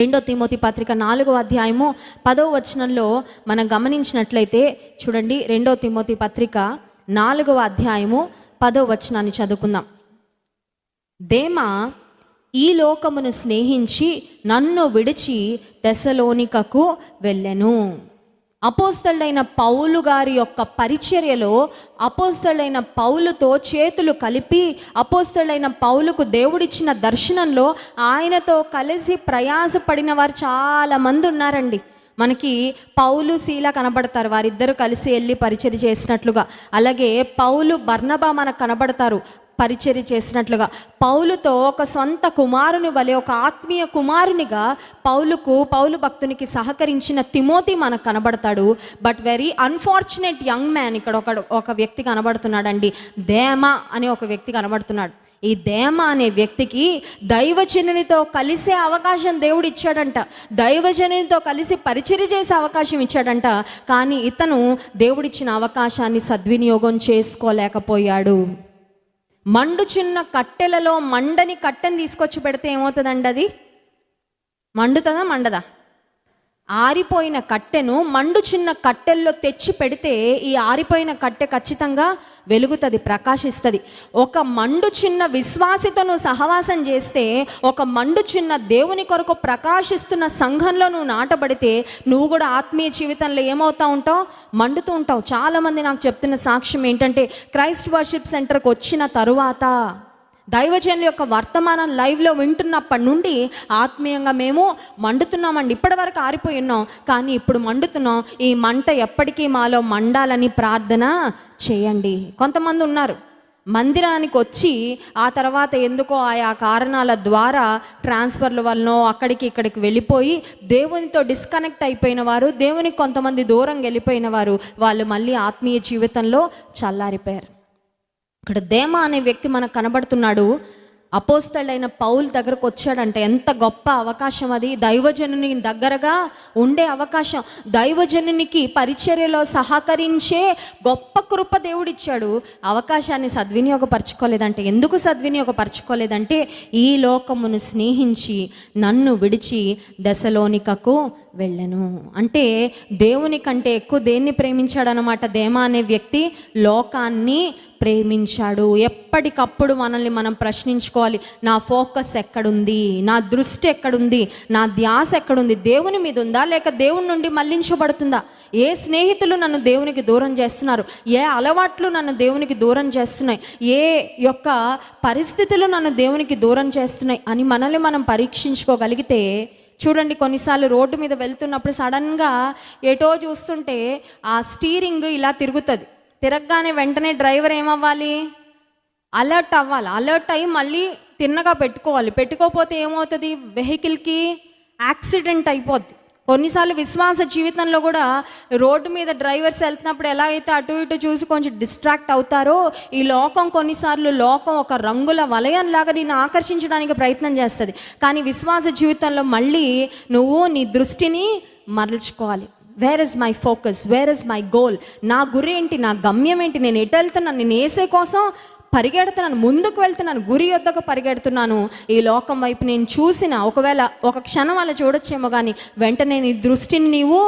రెండో తిమోతి పత్రిక 4వ అధ్యాయము 10వ వచనంలో మనం గమనించినట్లయితే చూడండి, రెండో తిమోతి పత్రిక 4వ అధ్యాయము 10వ వచనాన్ని చదువుకుందాం. దేమా ఈ లోకమును స్నేహించి నన్ను విడిచి తెస్సలోనికకు వెళ్ళెను. అపోస్తలుడైన పౌలు గారి యొక్క పరిచర్యలో అపోస్తలుడైన పౌలుతో చేతులు కలిపి అపోస్తలుడైన పౌలుకు దేవుడిచ్చిన దర్శనంలో ఆయనతో కలిసి ప్రయాసపడిన వారు చాలామంది ఉన్నారండి. మనకి పౌలు శీల కనబడతారు, వారిద్దరూ కలిసి వెళ్ళి పరిచర్య చేసినట్లుగా. అలాగే పౌలు బర్నబా మనకు కనబడతారు పరిచర్య చేసినట్లుగా. పౌలుతో ఒక సొంత కుమారుని వలె, ఒక ఆత్మీయ కుమారునిగా పౌలు భక్తునికి సహకరించిన తిమోతి మనకు కనబడతాడు. But very unfortunate young man ఇక్కడ ఒక వ్యక్తి కనబడుతున్నాడండి. దేమా అనే ఒక వ్యక్తి కనబడుతున్నాడు. ఈ దేమా అనే వ్యక్తికి దైవజనునితో కలిసే అవకాశం దేవుడు ఇచ్చాడంట, దైవజనునితో కలిసి పరిచర్య చేసే అవకాశం ఇచ్చాడంట. కానీ ఇతను దేవుడిచ్చిన అవకాశాన్ని సద్వినియోగం చేసుకోలేకపోయాడు. మండుచున్న కట్టెలలో మండని కట్టెని తీసుకొచ్చి పెడితే ఏమవుతుందండి? అది మండుతుందా మండదా? ఆరిపోయిన కట్టెను మండుచున్న కట్టెల్లో తెచ్చి పెడితే ఈ ఆరిపోయిన కట్టె ఖచ్చితంగా వెలుగుతుంది, ప్రకాశిస్తుంది. ఒక మండుచున్న విశ్వాసితో నువ్వు సహవాసం చేస్తే, ఒక మండుచున్న దేవుని కొరకు ప్రకాశిస్తున్న సంఘంలో నువ్వు నాటబడితే నువ్వు కూడా ఆత్మీయ జీవితంలో ఏమవుతూ ఉంటావు? మండుతూ ఉంటావు. చాలామంది నాకు చెప్తున్న సాక్ష్యం ఏంటంటే, క్రైస్ట్ వర్షిప్ సెంటర్కి వచ్చిన తరువాత దైవజనుల యొక్క వర్తమానం లైవ్లో వింటున్నప్పటి నుండి ఆత్మీయంగా మేము మండుతున్నామండి. ఇప్పటి వరకు ఆరిపోయి ఉన్నాం, కానీ ఇప్పుడు మండుతున్నాం. ఈ మంట ఎప్పటికీ మాలో మండాలని ప్రార్థన చేయండి. కొంతమంది ఉన్నారు మందిరానికి వచ్చి ఆ తర్వాత ఎందుకో ఆయా కారణాల ద్వారా ట్రాన్స్ఫర్ల వలనో అక్కడికి ఇక్కడికి వెళ్ళిపోయి దేవునితో డిస్కనెక్ట్ అయిపోయిన వారు, దేవునికి కొంతమంది దూరంగా వెళ్ళిపోయిన వారు, వాళ్ళు మళ్ళీ ఆత్మీయ జీవితంలో చల్లారిపోయారు. ఇక్కడ దేమా అనే వ్యక్తి మనకు కనబడుతున్నాడు. అపోస్తలుడైన పౌలు దగ్గరకు వచ్చాడంటే ఎంత గొప్ప అవకాశం అది! దైవజనుని దగ్గరగా ఉండే అవకాశం, దైవజనునికి పరిచర్యలో సహకరించే గొప్ప కృప దేవుడిచ్చాడు. అవకాశాన్ని సద్వినియోగపరచుకోలేదంటే, ఎందుకు సద్వినియోగపరచుకోలేదంటే, ఈ లోకమును స్నేహించి నన్ను విడిచి తెస్సలోనికకు వెళ్ళను. అంటే దేవుని కంటే ఎక్కువ దేన్ని ప్రేమించాడనమాట దేమా అనే వ్యక్తి? లోకాన్ని ప్రేమించాడు. ఎప్పటికప్పుడు మనల్ని మనం ప్రశ్నించుకోవాలి, నా ఫోకస్ ఎక్కడుంది, నా దృష్టి ఎక్కడుంది, నా ధ్యాస ఎక్కడుంది? దేవుని మీద ఉందా, లేక దేవుని నుండి మళ్లించబడుతుందా? ఏ స్నేహితులు నన్ను దేవునికి దూరం చేస్తున్నారు, ఏ అలవాట్లు నన్ను దేవునికి దూరం చేస్తున్నాయి, ఏ యొక్క పరిస్థితులు నన్ను దేవునికి దూరం చేస్తున్నాయి అని మనల్ని మనం పరీక్షించుకోగలిగితే, చూడండి, కొన్నిసార్లు రోడ్డు మీద వెళ్తున్నప్పుడు సడన్గా ఎటో చూస్తుంటే ఆ స్టీరింగ్ ఇలా తిరుగుతుంది. తిరగగానే వెంటనే డ్రైవర్ ఏమవ్వాలి? అలర్ట్ అవ్వాలి. అలర్ట్ అయ్యి మళ్ళీ తిన్నగా పెట్టుకోవాలి. పెట్టుకోకపోతే ఏమవుతుంది? వెహికల్కి యాక్సిడెంట్ అయిపోద్ది. కొన్నిసార్లు విశ్వాస జీవితంలో కూడా రోడ్డు మీద డ్రైవర్స్ వెళ్తున్నప్పుడు ఎలా అయితే అటు ఇటు చూసి కొంచెం డిస్ట్రాక్ట్ అవుతారో, ఈ లోకం కొన్నిసార్లు ఒక రంగుల వలయంలాగా నిన్ను ఆకర్షించడానికి ప్రయత్నం చేస్తుంది. కానీ విశ్వాస జీవితంలో మళ్ళీ నువ్వు నీ దృష్టిని మరల్చుకోవాలి. Where is my focus, where is my goal? నా గురి ఏంటి, నా గమ్యం ఏంటి? నేను ఎటు వెళ్తున్నాను? నేను ఏసే కోసం పరిగెడుతున్నాను, ముందుకు వెళ్తున్నాను, గురి యొద్దకు పరిగెడుతున్నాను. ఈ లోకం వైపు నేను చూసిన ఒకవేళ ఒక క్షణం అలా చూడొచ్చేమో, కానీ వెంటనే నీ దృష్టిని నీవు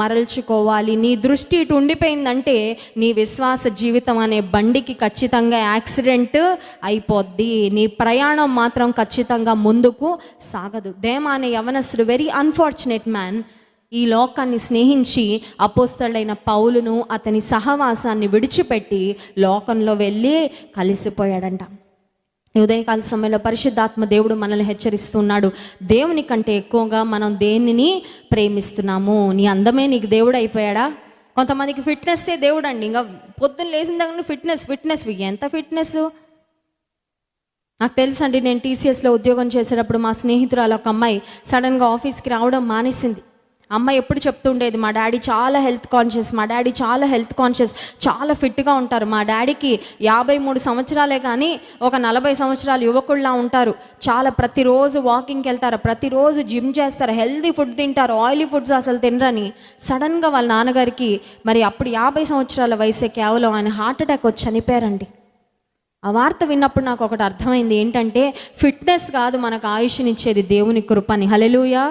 మరల్చుకోవాలి. నీ దృష్టి ఇటు ఉండిపోయిందంటే నీ విశ్వాస జీవితం అనే బండికి ఖచ్చితంగా యాక్సిడెంట్ అయిపోద్ది. నీ ప్రయాణం మాత్రం ఖచ్చితంగా ముందుకు సాగదు. దేమా అనే యవనస్తుడు వెరీ అన్ఫార్చునేట్ మ్యాన్ ఈ లోకాన్ని స్నేహించి అపోస్తలుడైన పౌలును అతని సహవాసాన్ని విడిచిపెట్టి లోకంలో వెళ్ళి కలిసిపోయాడంట. ఈ ఉదయకాల సమయంలో పరిశుద్ధాత్మ దేవుడు మనల్ని హెచ్చరిస్తున్నాడు. దేవుని కంటే ఎక్కువగా మనం దేనిని ప్రేమిస్తున్నాము? నీ అందమే నీకు దేవుడు అయిపోయాడా? కొంతమందికి ఫిట్నెస్సే దేవుడు అండి. ఇంకా పొద్దున్న లేచిన దగ్గర ఫిట్నెస్ ఎంత ఫిట్నెస్? నాకు తెలుసు అండి, నేను టీసీఎస్లో ఉద్యోగం చేసేటప్పుడు మా స్నేహితురాలు ఒక అమ్మాయి సడన్గా ఆఫీస్కి రావడం మానేసింది. అమ్మాయి ఎప్పుడు చెప్తుండేది, మా డాడీ చాలా హెల్త్ కాన్షియస్, చాలా ఫిట్గా ఉంటారు. మా డాడీకి 53 సంవత్సరాలే, కానీ ఒక 40 సంవత్సరాలు యువకుల్లా ఉంటారు. చాలా ప్రతిరోజు వాకింగ్కి వెళ్తారు, ప్రతిరోజు జిమ్ చేస్తారు, హెల్తీ ఫుడ్ తింటారు, ఆయిలీ ఫుడ్స్ అసలు తినరని. సడన్గా వాళ్ళ నాన్నగారికి మరి అప్పుడు 50 సంవత్సరాల వయసే, కేవలం ఆయన హార్ట్ అటాక్ వచ్చి చనిపోయారండి. ఆ వార్త విన్నప్పుడు నాకు ఒకటి అర్థమైంది ఏంటంటే, ఫిట్నెస్ కాదు మనకు ఆయుష్నిచ్చేది, దేవుని కృపని. హల్లెలూయా!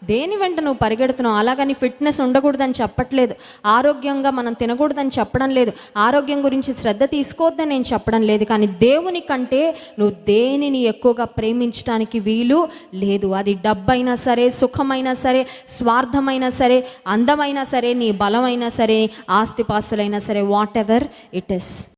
దేని వెంట నువ్వు పరిగెడుతున్నావు. అలాగని ఫిట్నెస్ ఉండకూడదని చెప్పట్లేదు, ఆరోగ్యంగా మనం తినకూడదని చెప్పడం లేదు, ఆరోగ్యం గురించి శ్రద్ధ తీసుకోవద్దని నేను చెప్పడం లేదు. కానీ దేవుని కంటే నువ్వు దేనిని ఎక్కువగా ప్రేమించడానికి వీలు లేదు. అది డబ్బైనా సరే, సుఖమైనా సరే, స్వార్థమైనా సరే, అందమైనా సరే, నీ బలమైనా సరే, ఆస్తిపాస్తులైనా సరే, వాట్ ఎవర్ ఇట్ ఇస్.